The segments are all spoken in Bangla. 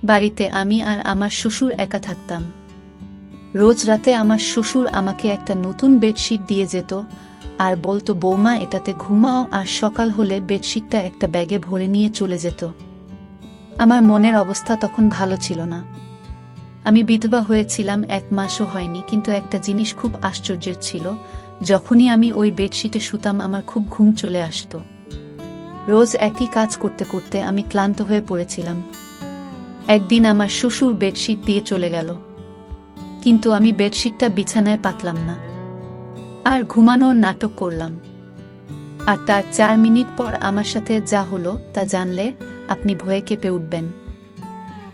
বাড়িতে আমি আর আমার শ্বশুর একা থাকতাম। রোজ রাতে আমার শ্বশুর আমাকে একটা নতুন বেডশিট দিয়ে যেত আর বলতো, বৌমা এটাতে ঘুমাও, আর সকাল হলে বেডশিটটা একটা ব্যাগে ভরে নিয়ে চলে যেত। আমার মনের অবস্থা তখন ভালো ছিল না। আমি বিধবা হয়েছিলাম, 1 মাসও হয়নি, কিন্তু একটা জিনিস খুব আশ্চর্যের ছিল, যখনই আমি ওই বেডশিটে শুতাম আমার খুব ঘুম চলে আসতো। রোজ একই কাজ করতে করতে আমি ক্লান্ত হয়ে পড়েছিলাম। একদিন আমার শ্বশুর বেডশিট দিয়ে চলে গেল, কিন্তু আমি বেডশিটটা বিছানায় পাতলাম না, আর ঘুমানোর নাটক করলাম। আর তার 4 মিনিট পর আমার সাথে যা হলো তা জানলে আপনি ভয়ে কেঁপে উঠবেন।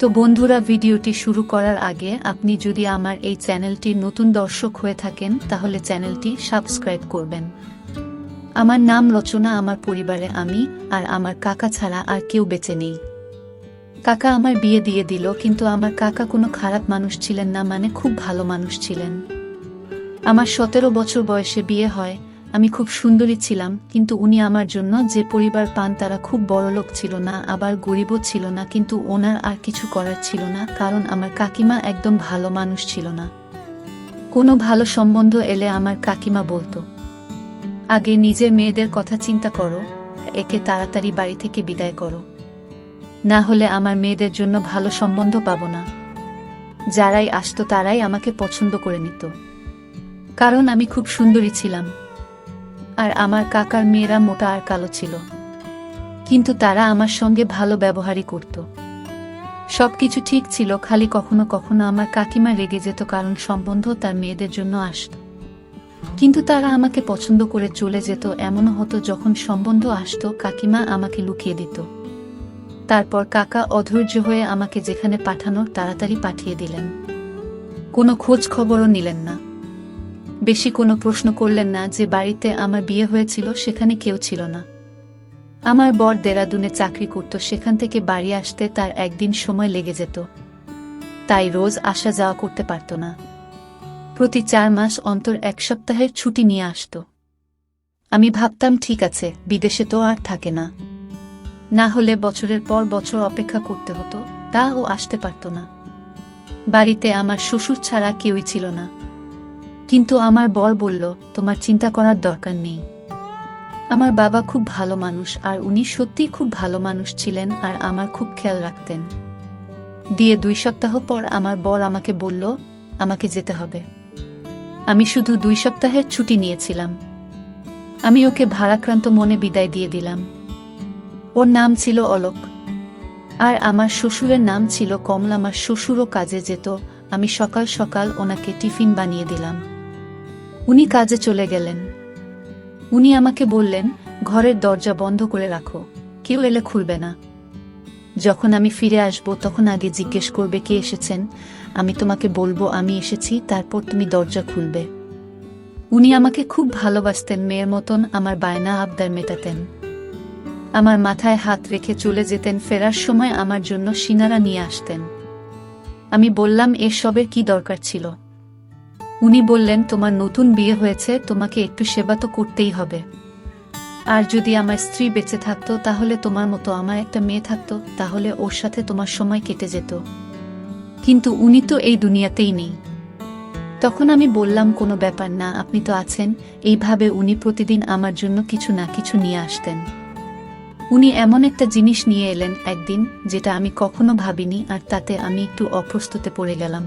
তো বন্ধুরা, ভিডিওটি শুরু করার আগে আপনি যদি আমার এই চ্যানেলটির নতুন দর্শক হয়ে থাকেন তাহলে চ্যানেলটি সাবস্ক্রাইব করবেন। আমার নাম রচনা। আমার পরিবারে আমি আর আমার কাকা ছাড়া আর কেউ বেঁচে নেই। কাকা আমার বিয়ে দিয়ে দিল, কিন্তু আমার কাকা কোনো খারাপ মানুষ ছিলেন না, মানে খুব ভালো মানুষ ছিলেন। আমার 17 বছর বয়সে বিয়ে হয়। আমি খুব সুন্দরী ছিলাম, কিন্তু উনি আমার জন্য যে পরিবার পান তারা খুব বড়লোক ছিল না, আবার গরিবও ছিল না, কিন্তু ওনার আর কিছু করার ছিল না, কারণ আমার কাকিমা একদম ভালো মানুষ ছিল না। কোনো ভালো সম্বন্ধ এলে আমার কাকিমা বলতো, আগে নিজের মেয়েদের কথা চিন্তা করো, একে তাড়াতাড়ি বাড়ি থেকে বিদায় করো, না হলে আমার মেয়েদের জন্য ভালো সম্বন্ধ পাবো না। যারাই আসতো তারাই আমাকে পছন্দ করে নিত, কারণ আমি খুব সুন্দরী ছিলাম। আর আমার কাকার মেয়েরা মোটা আর কালো ছিল, কিন্তু তারা আমার সঙ্গে ভালো ব্যবহারই করত। সবকিছু ঠিক ছিল, খালি কখনো কখনো আমার কাকিমা রেগে যেত, কারণ সম্বন্ধ তার মেয়েদের জন্য আসত, কিন্তু তারা আমাকে পছন্দ করে চলে যেত। এমনও হতো যখন সম্বন্ধ আসতো কাকিমা আমাকে লুকিয়ে দিত। তারপর কাকা অধৈর্য হয়ে আমাকে যেখানে পাঠানোর তাড়াতাড়ি পাঠিয়ে দিলেন। কোনো খোঁজ খবরও নিলেন না, বেশি কোনো প্রশ্ন করলেন না। যে বাড়িতে আমার বিয়ে হয়েছিল সেখানে কেউ ছিল না। আমার বর দেরাদুনে চাকরি করত, সেখান থেকে বাড়ি আসতে তার একদিন সময় লেগে যেত, তাই রোজ আসা যাওয়া করতে পারত না। প্রতি 4 মাস অন্তর 1 সপ্তাহের ছুটি নিয়ে আসত। আমি ভাবতাম, ঠিক আছে, বিদেশে তো আর থাকে না, না হলে বছরের পর বছর অপেক্ষা করতে হতো, তাও আসতে পারত না। বাড়িতে আমার শ্বশুর ছাড়া কেউই ছিল না, কিন্তু আমার বর বলল, তোমার চিন্তা করার দরকার নেই। আমার বাবা খুব ভালো মানুষ, আর উনি সত্যিই খুব ভালো মানুষ ছিলেন, আর আমার খুব খেয়াল রাখতেন। দিয়ে 2 সপ্তাহ পর আমার বর আমাকে বলল আমাকে যেতে হবে। আমি শুধু 2 সপ্তাহের ছুটি নিয়েছিলাম। আমি ওকে ভারাক্রান্ত মনে বিদায় দিয়ে দিলাম। ওর নাম ছিল অলোক, আর আমার শ্বশুরের নাম ছিল কমল। আমার শ্বশুরও কাজে যেত, আমি সকাল সকাল ওনাকে টিফিন বানিয়ে দিলাম। উনি কাজে চলে গেলেন। উনি আমাকে বললেন, ঘরের দরজা বন্ধ করে রাখো, কেউ এলে খুলবে না। যখন আমি ফিরে আসব তখন আগে জিজ্ঞেস করবে কে এসেছেন, আমি তোমাকে বলবো আমি এসেছি, তারপর তুমি দরজা খুলবে। উনি আমাকে খুব ভালোবাসতেন, মেয়ের মতন আমার বায়না আবদার মেটাতেন। আমার মাথায় হাত রেখে চলে যেতেন। ফেরার সময় আমার জন্য সিঙ্গারা নিয়ে আসতেন। আমি বললাম, এসবের কি দরকার ছিল? উনি বললেন, তোমার নতুন বিয়ে হয়েছে, তোমাকে একটু সেবা তো করতেই হবে। আর যদি আমার স্ত্রী বেঁচে থাকতো তাহলে তোমার মতো আমার একটা মেয়ে থাকতো, তাহলে ওর সাথে তোমার সময় কেটে যেত, কিন্তু উনি তো এই দুনিয়াতেই নেই। তখন আমি বললাম, কোনো ব্যাপার না, আপনি তো আছেন। এইভাবে উনি প্রতিদিন আমার জন্য কিছু না কিছু নিয়ে আসতেন। উনি এমন একটা জিনিস নিয়ে এলেন একদিন যেটা আমি কখনো ভাবিনি, আর তাতে আমি একটু অপ্রস্তুতে পড়ে গেলাম।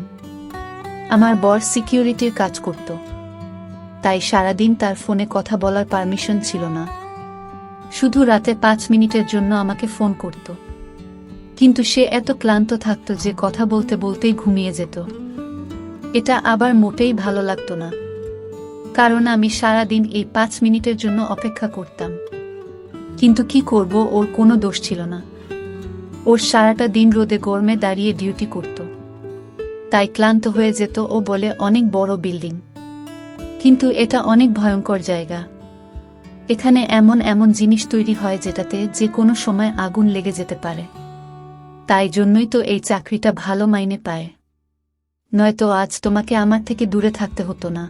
আমার বর সিকিউরিটির কাজ করত, তাই সারাদিন তার ফোনে কথা বলার পারমিশন ছিল না। শুধু রাতে 5 মিনিটের জন্য আমাকে ফোন করত, কিন্তু সে এত ক্লান্ত থাকত যে কথা বলতে বলতেই ঘুমিয়ে যেত। এটা আবার মোটেই ভালো লাগতো না, কারণ আমি সারাদিন এই 5 মিনিটের জন্য অপেক্ষা করতাম। কিন্তু কি করব, ওর কোনো দোষ ছিল না। ওর সারাটা দিন রোদে গরমে দাঁড়িয়ে ডিউটি করত, তাই ক্লান্ত হয়ে যেত। ও বলে, অনেক বড় বিল্ডিং, কিন্তু এটা অনেক ভয়ঙ্কর জায়গা। এখানে এমন এমন জিনিস তৈরি হয় যেটাতে যে কোনো সময় আগুন লেগে যেতে পারে। তাই জন্যই তো এই চাকরিটা ভালো মাইনে পায়, নয়তো আজ তোমাকে আমার থেকে দূরে থাকতে হতো না।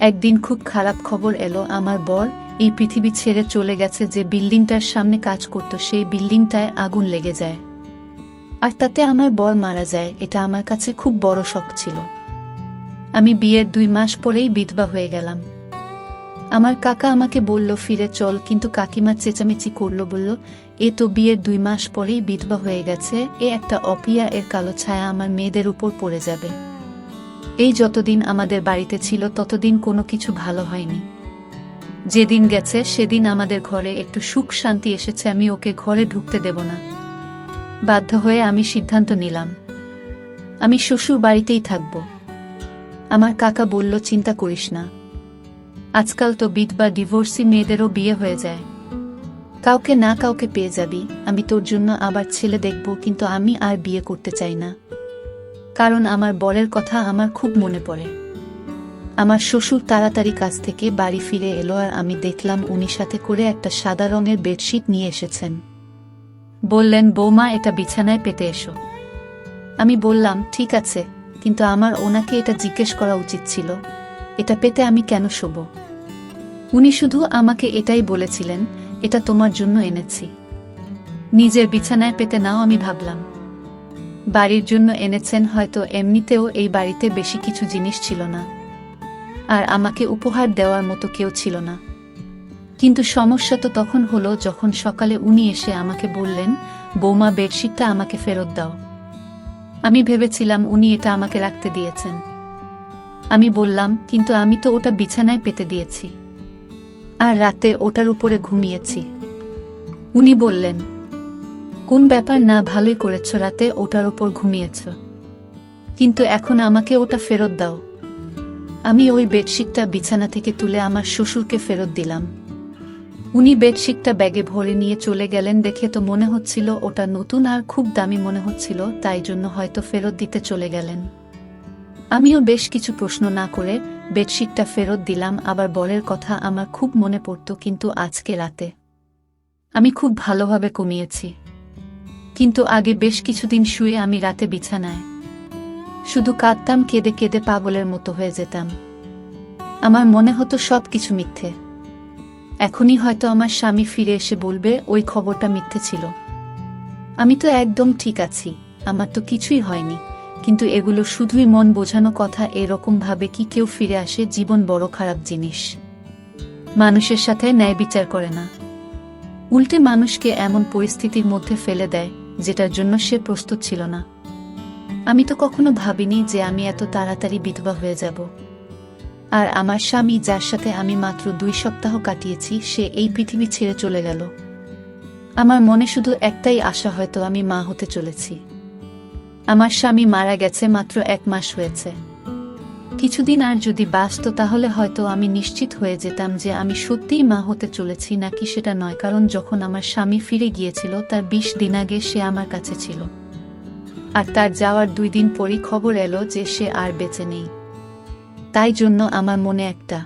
একদিন খুব খারাপ খবর এলো, আমার বর এই পৃথিবী ছেড়ে চলে গেছে। যে বিল্ডিংটার সামনে কাজ করত সেই বিল্ডিংটায় আগুন লেগে যায়। আর তাতে আমার বর মারা যায়, এটা আমার কাছে খুব বড় শক ছিল। আমি বিয়ের 2 মাস পরেই বিধবা হয়ে গেলাম। আমার কাকা আমাকে বলল ফিরে চল, কিন্তু কাকিমা চেঁচামেচি করল, বলল এ তো বিয়ের 2 মাস পরেই বিধবা হয়ে গেছে, এ একটা অপিয়া, এর কালো ছায়া আমার মেয়েদের উপর পড়ে যাবে। এই যতদিন আমাদের বাড়িতে ছিল ততদিন কোনো কিছু ভালো হয়নি। যেদিন গেছে সেদিন আমাদের ঘরে একটু সুখ শান্তি এসেছে, আমি ওকে ঘরে ঢুকতে দেব না। বাধ্য হয়ে আমি সিদ্ধান্ত নিলাম আমি শ্বশুর বাড়িতেই থাকব। আমার কাকা বলল চিন্তা করিস না, আজকাল তো বিধবা ডিভোর্সি মেয়েদেরও বিয়ে হয়ে যায়, কাউকে না কাউকে পেয়ে যাবি। আমি তোর জন্য আবার ছেলে দেখব, কিন্তু আমি আর বিয়ে করতে চাই না, কারণ আমার বরের কথা আমার খুব মনে পড়ে। আমার শ্বশুর তাড়াতাড়ি কাজ থেকে বাড়ি ফিরে এলো, আর আমি দেখলাম উনি সাথে করে একটা সাদা রঙের বেডশিট নিয়ে এসেছেন। বললেন বৌমা, এটা বিছানায় পেতে এসো। আমি বললাম ঠিক আছে, কিন্তু আমার ওনাকে এটা জিজ্ঞেস করা উচিত ছিল, এটা পেতে আমি কেন শোব। উনি শুধু আমাকে এটাই বলেছিলেন, এটা তোমার জন্য এনেছি, নিজের বিছানায় পেতে নাও। আমি ভাবলাম বাড়ির জন্য এনেছেন, হয়তো এমনিতেও এই বাড়িতে বেশি কিছু জিনিস ছিল না, আর আমাকে উপহার দেওয়ার মতো কেউ ছিল না। কিন্তু সমস্যা তো তখন হলো যখন সকালে উনি এসে আমাকে বললেন, বৌমা বেডশিটটা আমাকে ফেরত দাও। আমি ভেবেছিলাম উনি এটা আমাকে রাখতে দিয়েছেন। আমি বললাম কিন্তু আমি তো ওটা বিছানায় পেতে দিয়েছি, আর রাতে ওটার উপরে ঘুমিয়েছি। উনি বললেন কোন ব্যাপার না, ভালোই করেছ, রাতে ওটার উপর ঘুমিয়েছ, কিন্তু এখন আমাকে ওটা ফেরত দাও। আমি ওই বেডশিটটা বিছানা থেকে তুলে আমার শ্বশুরকে ফেরত দিলাম। উনি বেডশিটটা ব্যাগে ভরে নিয়ে চলে গেলেন। দেখে তো মনে হচ্ছিল ওটা নতুন আর খুব দামি মনে হচ্ছিল, তাই জন্য হয়তো ফেরত দিতে চলে গেলেন। আমিও বেশ কিছু প্রশ্ন না করে বেডশিটটা ফেরত দিলাম। আবার বরের কথা আমার খুব মনে পড়ত, কিন্তু আজকে রাতে আমি খুব ভালোভাবে ঘুমিয়েছি, কিন্তু আগে বেশ কিছুদিন শুয়ে আমি রাতে বিছানায় শুধু কাঁদতাম, কেঁদে কেঁদে পাগলের মতো হয়ে যেতাম। আমার মনে হতো সব কিছু মিথ্যে। এখনই হয়তো আমার স্বামী ফিরে এসে বলবে ওই খবরটা মিথ্যে ছিল, আমি তো একদম ঠিক আছি, আমার তো কিছুই হয়নি। কিন্তু এগুলো শুধুই মন বোঝানো কথা। এরকম ভাবে কি কেউ ফিরে আসে? জীবন বড় খারাপ জিনিস, মানুষের সাথে ন্যায় বিচার করে না, উল্টে মানুষকে এমন পরিস্থিতির মধ্যে ফেলে দেয় যেটার জন্য সে প্রস্তুত ছিল না। আমি তো কখনো ভাবিনি যে আমি এত তাড়াতাড়ি বিধবা হয়ে যাব। আর আমার স্বামী, যার সাথে আমি মাত্র 2 সপ্তাহ কাটিয়েছি, সে এই পৃথিবী ছেড়ে চলে গেল। আমার মনে শুধু একটাই আশা, হয়তো আমি মা হতে চলেছি। আমার স্বামী মারা গেছে মাত্র 1 মাস হয়েছে। কিছুদিন আর যদি বাঁচত তাহলে হয়তো আমি নিশ্চিত হয়ে যেতাম যে আমি সত্যিই মা হতে চলেছি নাকি সেটা নয়, কারণ যখন আমার স্বামী ফিরে গিয়েছিল তার 20 দিন আগে সে আমার কাছে ছিল, আর তার যাওয়ার 2 দিন পরই খবর এলো যে সে আর বেঁচে নেই। তাই জন্য আমার মনে একটা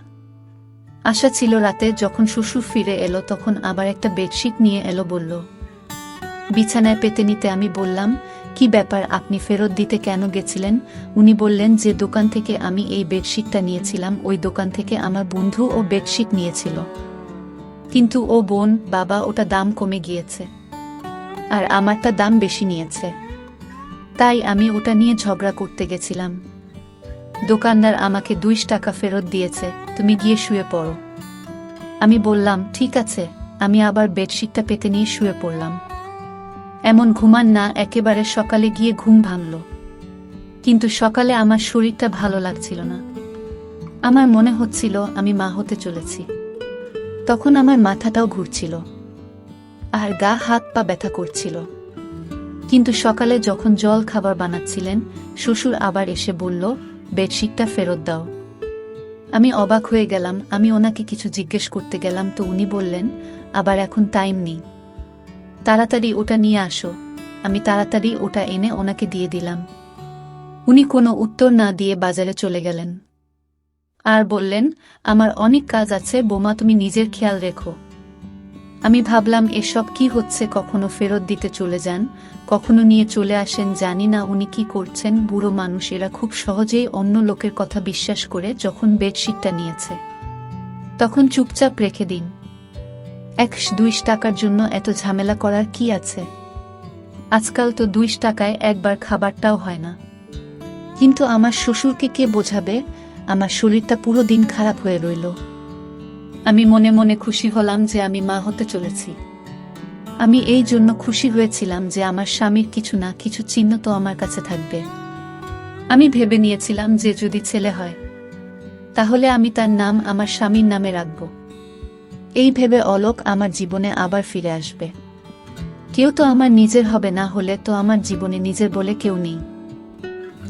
আশা ছিল। রাতে যখন শ্বশুর ফিরে এলো তখন আবার একটা বেডশিট নিয়ে এলো, বলল বিছানায় পেতে নিতে। আমি বললাম কি ব্যাপার, আপনি ফেরত দিতে কেন গেছিলেন? উনি বললেন যে দোকান থেকে আমি এই বেডশিটটা নিয়েছিলাম, ওই দোকান থেকে আমার বন্ধু ও বেডশিট নিয়েছিল, কিন্তু ও বোন বাবা ওটা দাম কমে গিয়েছে, আর আমারটা দাম বেশি নিয়েছে, তাই আমি ওটা নিয়ে ঝগড়া করতে গেছিলাম। দোকানদার আমাকে 2 টাকা ফেরত দিয়েছে, তুমি গিয়ে শুয়ে পড়ো। আমি বললাম ঠিক আছে। আমি আবার বেডশিটটা পেতে নিয়ে শুয়ে পড়লাম। এমন ঘুমান না, একেবারে সকালে গিয়ে ঘুম ভাঙল, কিন্তু সকালে আমার শরীরটা ভালো লাগছিল না। আমার মনে হচ্ছিল আমি মা হতে চলেছি। তখন আমার মাথাটাও ঘুরছিল, আর গা হাত পা ব্যথা করছিল। কিন্তু সকালে যখন জল খাবার বানাচ্ছিলেন, শ্বশুর আবার এসে বলল বেডশিটটা ফেরত দাও। আমি অবাক হয়ে গেলাম। আমি ওনাকে কিছু জিজ্ঞেস করতে গেলাম তো উনি বললেন আবার এখন টাইম নেই, তাড়াতাড়ি ওটা নিয়ে আসো। আমি তাড়াতাড়ি ওটা এনে ওনাকে দিয়ে দিলাম। উনি কোনো উত্তর না দিয়ে বাজারে চলে গেলেন, আর বললেন আমার অনেক কাজ আছে বোমা, তুমি নিজের খেয়াল রেখো। আমি ভাবলাম এসব কি হচ্ছে, কখনো ফেরত দিতে চলে যান, কখনো নিয়ে চলে আসেন, জানি না উনি কি করছেন। বুড়ো মানুষ, এরা খুব সহজেই অন্য লোকের কথা বিশ্বাস করে। যখন বেডশিটটা নিয়েছে তখন চুপচাপ রেখে দিন। 1-2 টাকার জন্য এত ঝামেলা করার কি আছে? আজকাল তো ২ টাকায় একবার খাবারটাও হয় না। কিন্তু আমার শ্বশুরকে কে বোঝাবে? আমার শরীরটা পুরো দিন খারাপ হয়ে রইল। আমি মনে মনে খুশি হলাম যে আমি মা হতে চলেছি। আমি এই জন্য খুশি হয়েছিলাম যে আমার স্বামীর কিছু না কিছু চিহ্ন তো আমার কাছে থাকবে। আমি ভেবে নিয়েছিলাম যে যদি ছেলে হয় তাহলে আমি তার নাম আমার স্বামীর নামে রাখব। এই ভেবে অলোক আমার জীবনে আবার ফিরে আসবে। কেউ তো আমার নিজের হবে, না হলে তো আমার জীবনে নিজের বলে কেউ নেই।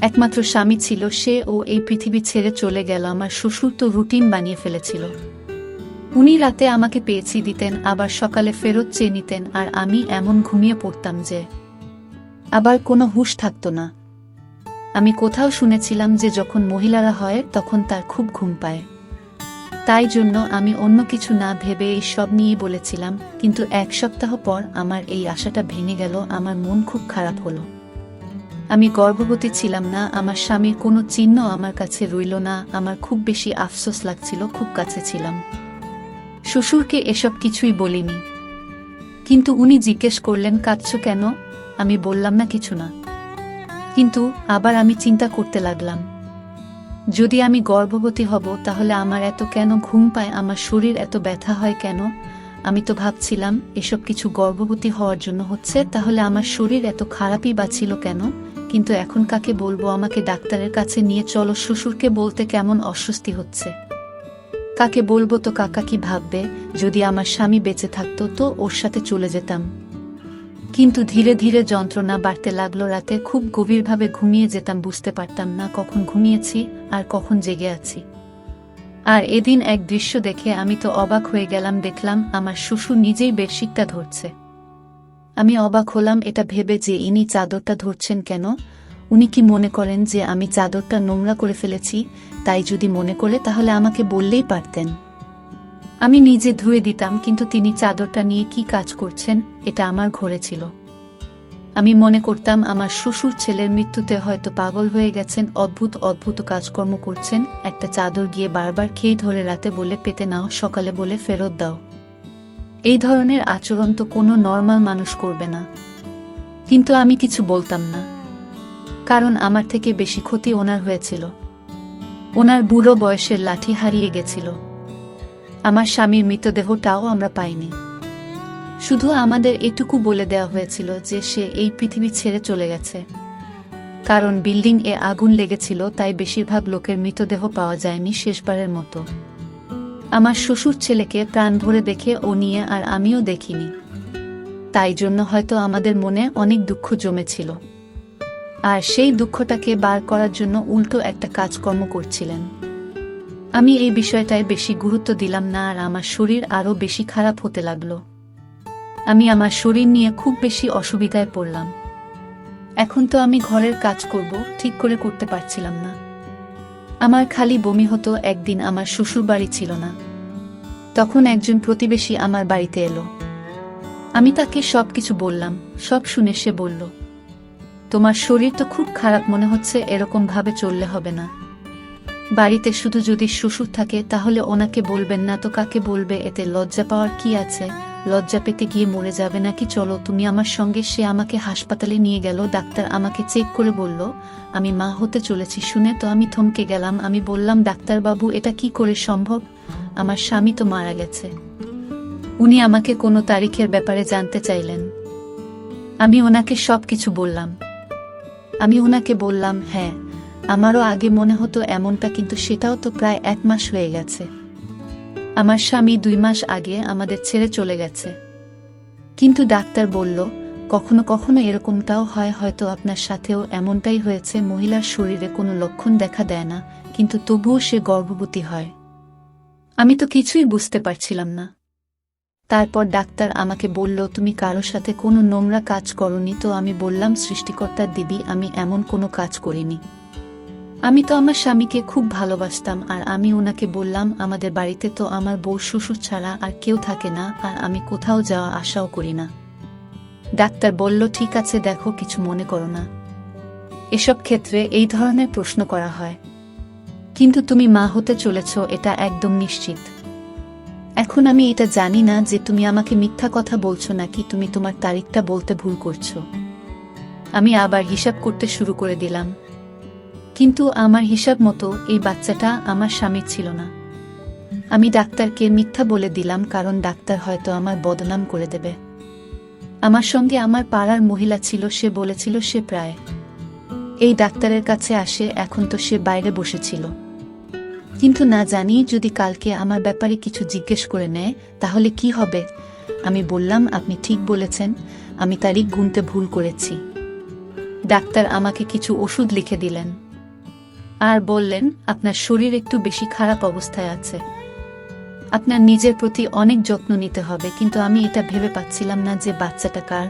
একমাত্র স্বামী ছিল সে, ও এই পৃথিবী ছেড়ে চলে গেল। আমার শ্বশুর তো রুটিন বানিয়ে ফেলেছিল। উনি রাতে আমাকে পেয়েছি দিতেন, আবার সকালে ফেরত চেয়ে নিতেন, আর আমি এমন ঘুমিয়ে পড়তাম যে আবার কোনো হুঁশ থাকতো না। আমি কোথাও শুনেছিলাম যে যখন মহিলারা হয় তখন তার খুব ঘুম পায়। তাই জন্য আমি অন্য কিছু না ভেবে এই সব নিয়েই বলেছিলাম। কিন্তু 1 সপ্তাহ পর আমার এই আশাটা ভেঙে গেল। আমার মন খুব খারাপ হলো। আমি গর্ভবতী ছিলাম না, আমার স্বামীর কোনো চিহ্ন আমার কাছে রইল না। আমার খুব বেশি আফসোস লাগছিল, খুব কাছে ছিলাম। শ্বশুরকে এসব কিছুই বলিনি, কিন্তু উনি জিজ্ঞেস করলেন কাঁদছো কেন? আমি বললাম না কিছু না। কিন্তু আবার আমি চিন্তা করতে লাগলাম, যদি আমি গর্ভবতী হব তাহলে আমার এত কেন ঘুম পায়, আমার শরীর এত ব্যথা হয় কেন? আমি তো ভাবছিলাম এসব কিছু গর্ভবতী হওয়ার জন্য হচ্ছে, তাহলে আমার শরীর এত খারাপই বা ছিল কেন? কিন্তু এখন কাকে বলবো? আমাকে ডাক্তারের কাছে নিয়ে চলো। শ্বশুরকে বলতে কেমন অস্বস্তি হচ্ছে। কাকে বলবো? তো কাকা কি ভাববে? যদি আমার স্বামী বেঁচে থাকতো তো ওর সাথে চলে যেতাম। কিন্তু ধীরে ধীরে যন্ত্রণা বাড়তে লাগলো। রাতে খুব গভীরভাবে ঘুমিয়ে যেতাম, বুঝতে পারতাম না কখন ঘুমিয়েছি আর কখন জেগে আছি। আর এদিন এক দৃশ্য দেখে আমি তো অবাক হয়ে গেলাম। দেখলাম আমার শ্বশুর নিজেই বেডশিটটা ধরছে। আমি অবাক হলাম এটা ভেবে যে ইনি চাদরটা ধরছেন কেন? উনি কি মনে করেন যে আমি চাদরটা নোংরা করে ফেলেছি? তাই যদি মনে করে তাহলে আমাকে বললেই পারতেন, আমি নিজে ধুয়ে দিতাম। কিন্তু তিনি চাদরটা নিয়ে কি কাজ করছেন? এটা আমার ঘরে ছিল। আমি মনে করতাম আমার শ্বশুর ছেলের মৃত্যুতে হয়তো পাগল হয়ে গেছেন, অদ্ভুত অদ্ভুত কাজকর্ম করছেন। একটা চাদর গিয়ে বারবার খেয়ে ধরে রাতে বলে পেতে নাও, সকালে বলে ফেরত দাও। এই ধরনের আচরণ তো কোনো নর্মাল মানুষ করবে না। কিন্তু আমি কিছু বলতাম না, কারণ আমার থেকে বেশি ক্ষতি ওনার হয়েছিল। ওনার বুড়ো বয়সের লাঠি হারিয়ে গেছিল। আমার স্বামীর মৃতদেহটাও আমরা পাইনি। শুধু আমাদের এটুকু বলে দেওয়া হয়েছিল যে সে এই পৃথিবী ছেড়ে চলে গেছে। কারণ বিল্ডিং এ আগুন লেগেছিল, তাই বেশিরভাগ লোকের মৃতদেহ পাওয়া যায়নি শেষবারের মতো। আমার শ্বশুর ছেলেকে প্রাণ ভরে দেখে ও নিয়ে আর আমিও দেখিনি। তাই জন্য হয়তো আমাদের মনে অনেক দুঃখ জমেছিল, আর সেই দুঃখটাকে বার করার জন্য উল্টো একটা কাজকর্ম করছিলেন। আমি এই বিষয়টায় বেশি গুরুত্ব দিলাম না, আর আমার শরীর আরও বেশি খারাপ হতে লাগলো। আমি আমার শরীর নিয়ে খুব বেশি অসুবিধায় পড়লাম। এখন তো আমি ঘরের কাজ করব ঠিক করে করতে পারছিলাম না। আমার খালি বমি হতো। একদিন আমার শ্বশুর বাড়ি ছিল না, তখন একজন প্রতিবেশী আমার বাড়িতে এলো। আমি তাকে সবকিছু বললাম। সব শুনে সে বলল, তোমার শরীর তো খুব খারাপ মনে হচ্ছে, এরকম ভাবে চললে হবে না। বাড়িতে শুধু যদি শ্বশুর থাকে তাহলে ওনাকে বলবেন না তো কাকে বলবে? এতে লজ্জা পাওয়ার কি আছে? লজ্জা পেতে গিয়ে মরে যাবে নাকি? চলো তুমি আমার সঙ্গে। সে আমাকে হাসপাতালে নিয়ে গেল। ডাক্তার আমাকে চেক করে বলল আমি মা হতে চলেছি। শুনে তো আমি থমকে গেলাম। আমি বললাম, ডাক্তারবাবু এটা কি করে সম্ভব? আমার স্বামী তো মারা গেছে। উনি আমাকে কোনো তারিখের ব্যাপারে জানতে চাইলেন। আমি ওনাকে সবকিছু বললাম। আমি ওনাকে বললাম, হ্যাঁ আমারও আগে মনে হতো এমনটা, কিন্তু সেটাও তো প্রায় 1 মাস হয়ে গেছে। আমার স্বামী 2 মাস আগে আমাদের ছেড়ে চলে গেছে। কিন্তু ডাক্তার বলল কখনো কখনো এরকমটাও হয়, হয়তো আপনার সাথেও এমনটাই হয়েছে। মহিলার শরীরে কোনো লক্ষণ দেখা দেয় না, কিন্তু তবুও সে গর্ভবতী হয়। আমি তো কিছুই বুঝতে পারছিলাম না। তারপর ডাক্তার আমাকে বলল, তুমি কারো সাথে কোনো নোংরা কাজ করনি তো? আমি বললাম, সৃষ্টিকর্তার দিবি আমি এমন কোনো কাজ করিনি। আমি তো আমার স্বামীকে খুব ভালোবাসতাম। আর আমি ওনাকে বললাম, আমাদের বাড়িতে তো আমার বউ শ্বশুর ছাড়া আর কেউ থাকে না, আর আমি কোথাও যাওয়া আশাও করি না। ডাক্তার বলল, ঠিক আছে দেখো, কিছু মনে করো না। এসব ক্ষেত্রে এই ধরনের প্রশ্ন করা হয়। কিন্তু তুমি মা হতে চলেছ এটা একদম নিশ্চিত। এখন আমি এটা জানি না যে তুমি আমাকে মিথ্যা কথা বলছো নাকি তুমি তোমার তারিখটা বলতে ভুল করছো। আমি আবার হিসাব করতে শুরু করে দিলাম। কিন্তু আমার হিসাব মতো এই বাচ্চাটা আমার স্বামীর ছিল না। আমি ডাক্তারকে মিথ্যা বলে দিলাম, কারণ ডাক্তার হয়তো আমার বদনাম করে দেবে। আমার সঙ্গে আমার পাড়ার মহিলা ছিল, সে বলেছিল সে প্রায় এই ডাক্তারের কাছে আসে, এখন তো সে বাইরে বসেছিল। কিন্তু না জানি যদি কালকে আমার ব্যাপারে কিছু জিজ্ঞেস করে নেয় তাহলে কি হবে। আমি বললাম, আপনি ঠিক বলেছেন, আমি তারিখ গুনতে ভুল করেছি। ডাক্তার আমাকে কিছু ওষুধ লিখে দিলেন আর বললেন, আপনার শরীর একটু বেশি খারাপ অবস্থায় আছে, আপনার নিজের প্রতি অনেক যত্ন নিতে হবে। কিন্তু আমি এটা ভেবে পাচ্ছিলাম না যে বাচ্চাটা কার।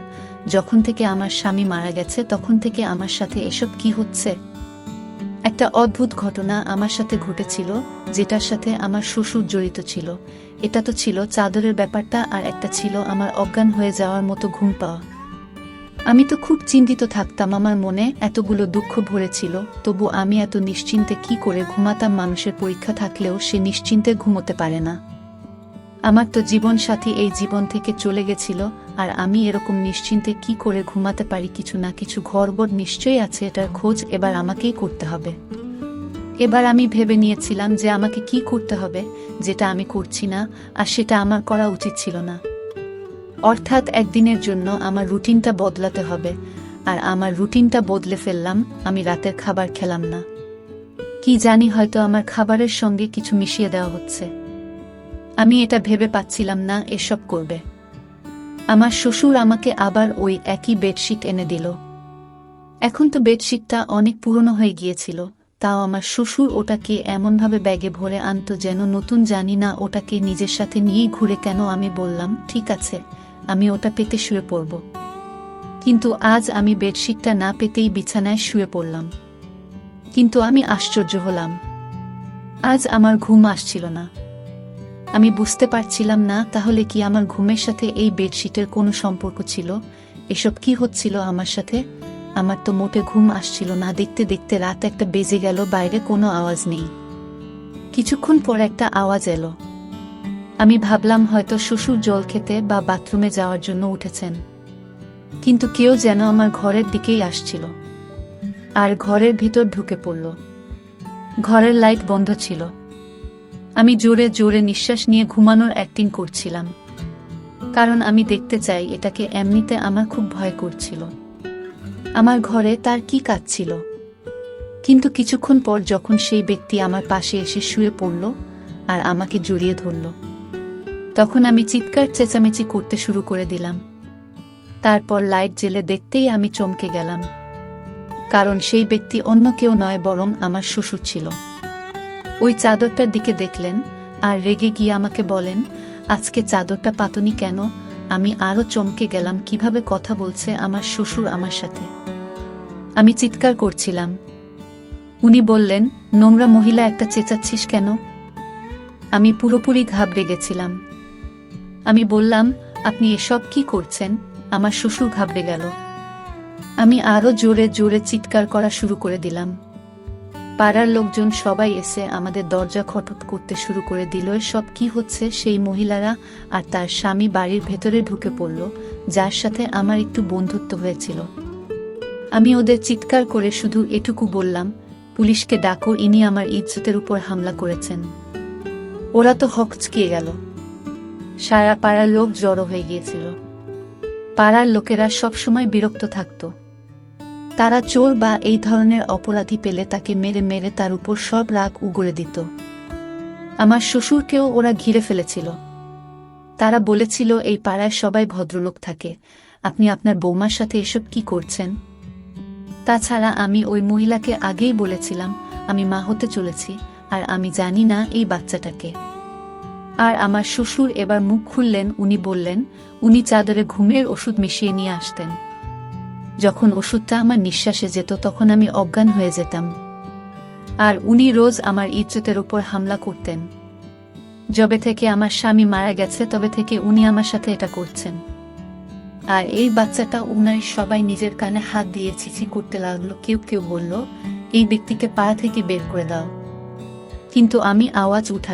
যখন থেকে আমার স্বামী মারা গেছে তখন থেকে আমার সাথে এসব কি হচ্ছে। একটা অদ্ভুত ঘটনা আমার সাথে ঘটেছিল, যেটার সাথে আমার শ্বশুর জড়িত ছিল। এটা তো ছিল চাদরের ব্যাপারটা, আর একটা ছিল আমার অজ্ঞান হয়ে যাওয়ার মতো ঘুম পাওয়া। আমি তো খুব চিন্তিত থাকতাম, আমার মনে এতগুলো দুঃখ ভরেছিল, তবু আমি এত নিশ্চিন্তে কি করে ঘুমাতাম। মানুষের পরীক্ষা থাকলেও সে নিশ্চিন্তে ঘুমোতে পারে না। আমার তো জীবন সাথী এই জীবন থেকে চলে গেছিল, আর আমি এরকম নিশ্চিন্তে কি করে ঘুমাতে পারি। কিছু না কিছু গড়বড় নিশ্চয়ই আছে, এটার খোঁজ এবার আমাকেই করতে হবে। এবার আমি ভেবে নিয়েছিলাম যে আমাকে কি করতে হবে, যেটা আমি করছি না, আর সেটা আমার করা উচিত ছিল না। অর্থাৎ একদিনের জন্য আমার রুটিনটা বদলাতে হবে। আর আমার রুটিনটা বদলে ফেললাম, আমি রাতের খাবার খেলাম না। কি জানি, হয়তো আমার খাবারের সঙ্গে কিছু মিশিয়ে দেওয়া হচ্ছে। আমি এটা ভেবে পাচ্ছিলাম না এসব করবে। আমার শ্বশুর আমাকে আবার ওই একই বেডশিট এনে দিল। এখন তো বেডশিটটা অনেক পুরনো হয়ে গিয়েছিল, তাও আমার শ্বশুর ওটাকে এমনভাবে ব্যাগে ভরে আনতো যেন নতুন। জানি না ওটাকে নিজের সাথে নিয়েই ঘুরে কেন। আমি বললাম, ঠিক আছে, আমি ওটা পেতে শুয়ে পড়ব। কিন্তু আজ আমি বেডশিটটা না পেতেই বিছানায় শুয়ে পড়লাম। কিন্তু আমি আশ্চর্য হলাম, আজ আমার ঘুম আসছিল না। আমি বুঝতে পারছিলাম না তাহলে কি আমার ঘুমের সাথে এই বেডশিটের কোনো সম্পর্ক ছিল। এসব কি হচ্ছিল আমার সাথে? আমার তো মোটে ঘুম আসছিল না। দেখতে দেখতে রাত একটা বেজে গেল, বাইরে কোনো আওয়াজ নেই। কিছুক্ষণ পর একটা আওয়াজ এলো। আমি ভাবলাম হয়তো শ্বশুর জল খেতে বা বাথরুমে যাওয়ার জন্য উঠেছেন। কিন্তু কেউ যেন আমার ঘরের দিকেই আসছিল, আর ঘরের ভিতর ঢুকে পড়ল। ঘরের লাইট বন্ধ ছিল। আমি জোরে জোরে নিঃশ্বাস নিয়ে ঘুমানোর অ্যাক্টিং করছিলাম, কারণ আমি দেখতে চাই এটাকে। এমনিতে আমার খুব ভয় করছিল, আমার ঘরে তার কি কাজ ছিল। কিন্তু কিছুক্ষণ পর যখন সেই ব্যক্তি আমার পাশে এসে শুয়ে পড়ল আর আমাকে জড়িয়ে ধরল, তখন আমি চিৎকার চেঁচামেচি করতে শুরু করে দিলাম। তারপর লাইট জ্বেলে দেখতেই আমি চমকে গেলাম, কারণ সেই ব্যক্তি অন্য কেউ নয়, বরং আমার শ্বশুর ছিল। ওই চাদরটার দিকে দেখলেন আর রেগে গিয়ে আমাকে বলেন, আজকে চাদরটা পাতনি কেন? আমি আরো চমকে গেলাম, কিভাবে কথা বলছে আমার শ্বশুর আমার সাথে। আমি চিৎকার করছিলাম। উনি বললেন, নোংরা মহিলা একটা, চেঁচাচ্ছিস কেন? আমি পুরোপুরি ঘাবড়ে গেছিলাম। আমি বললাম, আপনি এসব কি করছেন? আমার শ্বশুর ঘাবড়ে গেল। আমি আরো জোরে জোরে চিৎকার করা শুরু করে দিলাম। পাড়ার লোকজন সবাই এসে আমাদের দরজা খটখট করতে শুরু করে দিল। সব কি হচ্ছে? সেই মহিলারা আর তার স্বামী বাড়ির ভেতরে ঢুকে পড়ল, যার সাথে আমার একটু বন্ধুত্ব হয়েছিল। আমি ওদের চিৎকার করে শুধু এটুকু বললাম, পুলিশকে ডাকো, ইনি আমার ইজ্জতের উপর হামলা করেছেন। ওরা তো হকচকিয়ে গেল। সারা পাড়ার লোক জড়ো হয়ে গিয়েছিল। পাড়ার লোকেরা সবসময় বিরক্ত থাকত। তারা চোর বা এই ধরনের অপরাধী পেলে তাকে মেরে মেরে তার উপর সব রাগ উগরে দিত। আমার শ্বশুরকেও ওরা ঘিরে ফেলেছিল। তারা বলেছিল, এই পাড়ায় সবাই ভদ্রলোক থাকে, আপনি আপনার বৌমার সাথে এসব কি করছেন? তাছাড়া আমি ওই মহিলাকে আগেই বলেছিলাম আমি মা হতে চলেছি, আর আমি জানি না এই বাচ্চাটাকে। আর আমার শ্বশুর এবার মুখ খুললেন। উনি বললেন, উনি চাদরে ঘুমের ওষুধ মিশিয়ে নিয়ে আসতেন। যখন ওষুধটা আমার নিঃশ্বাসে যেত তখন আমি অজ্ঞান হয়ে যেতাম। আর উনি রোজ আমার ইজ্জতের উপর হামলা করতেন। যবে থেকে আমার স্বামী মারা গেছে তবে থেকে উনি আমার সাথে এটা করছেন। আর এই বাচ্চাটা, উনার সবাই নিজের কানে হাত দিয়ে ছিছি করতে লাগলো। কেউ কেউ বলল, এই ব্যক্তিকে পাড়া থেকে বের করে দাও। কিন্তু আমি আওয়াজ উঠালাম।